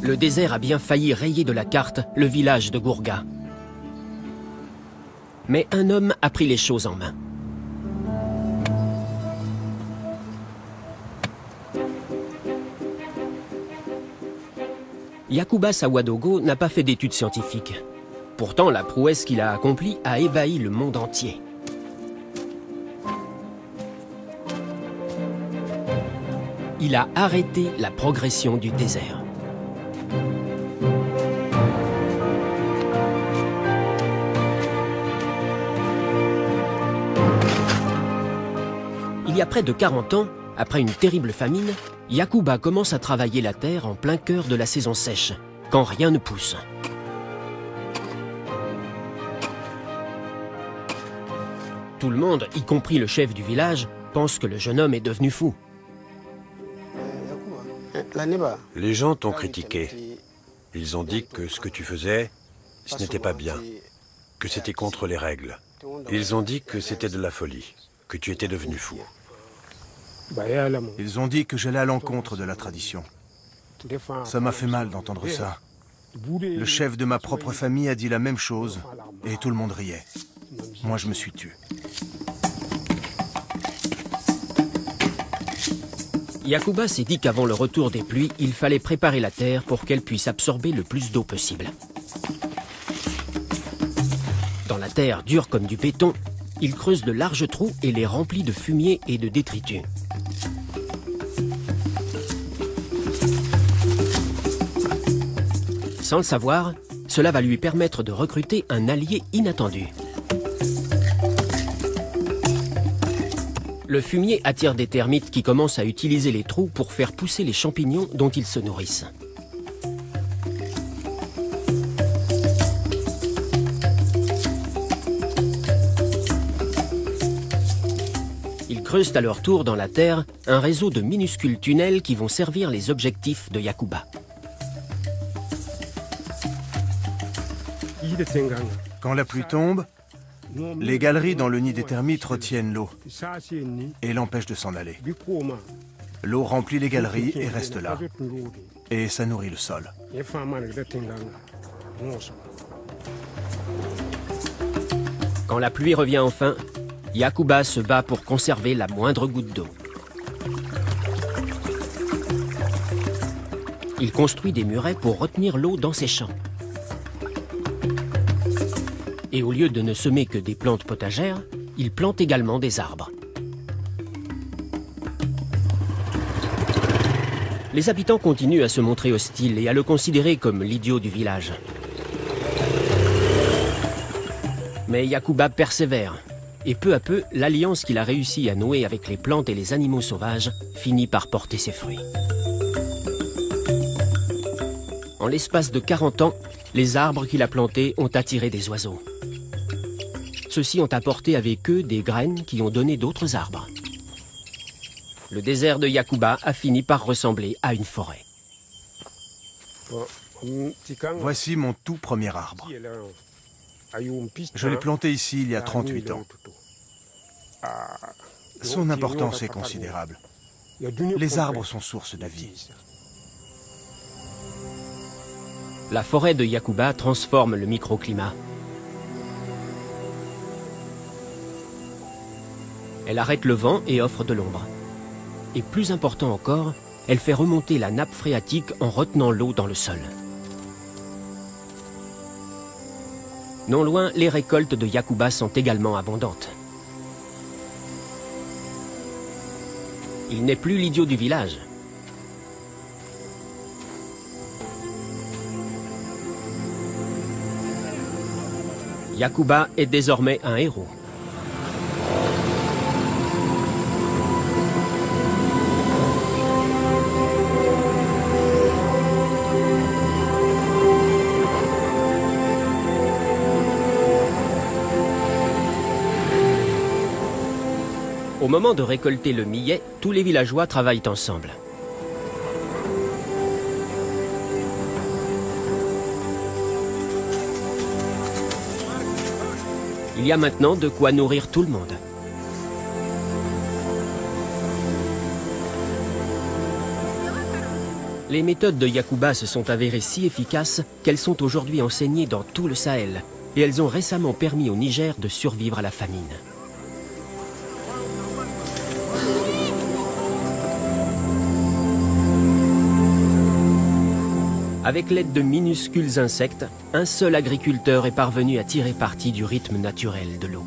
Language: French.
Le désert a bien failli rayer de la carte le village de Gourga. Mais un homme a pris les choses en main. Yacouba Sawadogo n'a pas fait d'études scientifiques. Pourtant, la prouesse qu'il a accomplie a ébahi le monde entier. Il a arrêté la progression du désert. Il y a près de 40 ans, après une terrible famine, Yacouba commence à travailler la terre en plein cœur de la saison sèche, quand rien ne pousse. Tout le monde, y compris le chef du village, pense que le jeune homme est devenu fou. Les gens t'ont critiqué. Ils ont dit que ce que tu faisais, ce n'était pas bien, que c'était contre les règles. Ils ont dit que c'était de la folie, que tu étais devenu fou. Ils ont dit que j'allais à l'encontre de la tradition. Ça m'a fait mal d'entendre ça. Le chef de ma propre famille a dit la même chose et tout le monde riait. Moi, je me suis tu. Yacouba s'est dit qu'avant le retour des pluies, il fallait préparer la terre pour qu'elle puisse absorber le plus d'eau possible. Dans la terre dure comme du béton, il creuse de larges trous et les remplit de fumier et de détritus. Sans le savoir, cela va lui permettre de recruter un allié inattendu. Le fumier attire des termites qui commencent à utiliser les trous pour faire pousser les champignons dont ils se nourrissent. Ils creusent à leur tour dans la terre un réseau de minuscules tunnels qui vont servir les objectifs de Yacouba. Quand la pluie tombe, les galeries dans le nid des termites retiennent l'eau et l'empêchent de s'en aller. L'eau remplit les galeries et reste là. Et ça nourrit le sol. Quand la pluie revient enfin, Yacouba se bat pour conserver la moindre goutte d'eau. Il construit des murets pour retenir l'eau dans ses champs. Et au lieu de ne semer que des plantes potagères, il plante également des arbres. Les habitants continuent à se montrer hostiles et à le considérer comme l'idiot du village. Mais Yacouba persévère, et peu à peu, l'alliance qu'il a réussi à nouer avec les plantes et les animaux sauvages finit par porter ses fruits. En l'espace de 40 ans, les arbres qu'il a plantés ont attiré des oiseaux. Ceux-ci ont apporté avec eux des graines qui ont donné d'autres arbres. Le désert de Yacouba a fini par ressembler à une forêt. Voici mon tout premier arbre. Je l'ai planté ici il y a 38 ans. Son importance est considérable. Les arbres sont source de vie. La forêt de Yacouba transforme le microclimat. Elle arrête le vent et offre de l'ombre. Et plus important encore, elle fait remonter la nappe phréatique en retenant l'eau dans le sol. Non loin, les récoltes de Yacouba sont également abondantes. Il n'est plus l'idiot du village. Yacouba est désormais un héros. Au moment de récolter le millet, tous les villageois travaillent ensemble. Il y a maintenant de quoi nourrir tout le monde. Les méthodes de Yacouba se sont avérées si efficaces qu'elles sont aujourd'hui enseignées dans tout le Sahel et elles ont récemment permis au Niger de survivre à la famine. Avec l'aide de minuscules insectes, un seul agriculteur est parvenu à tirer parti du rythme naturel de l'eau.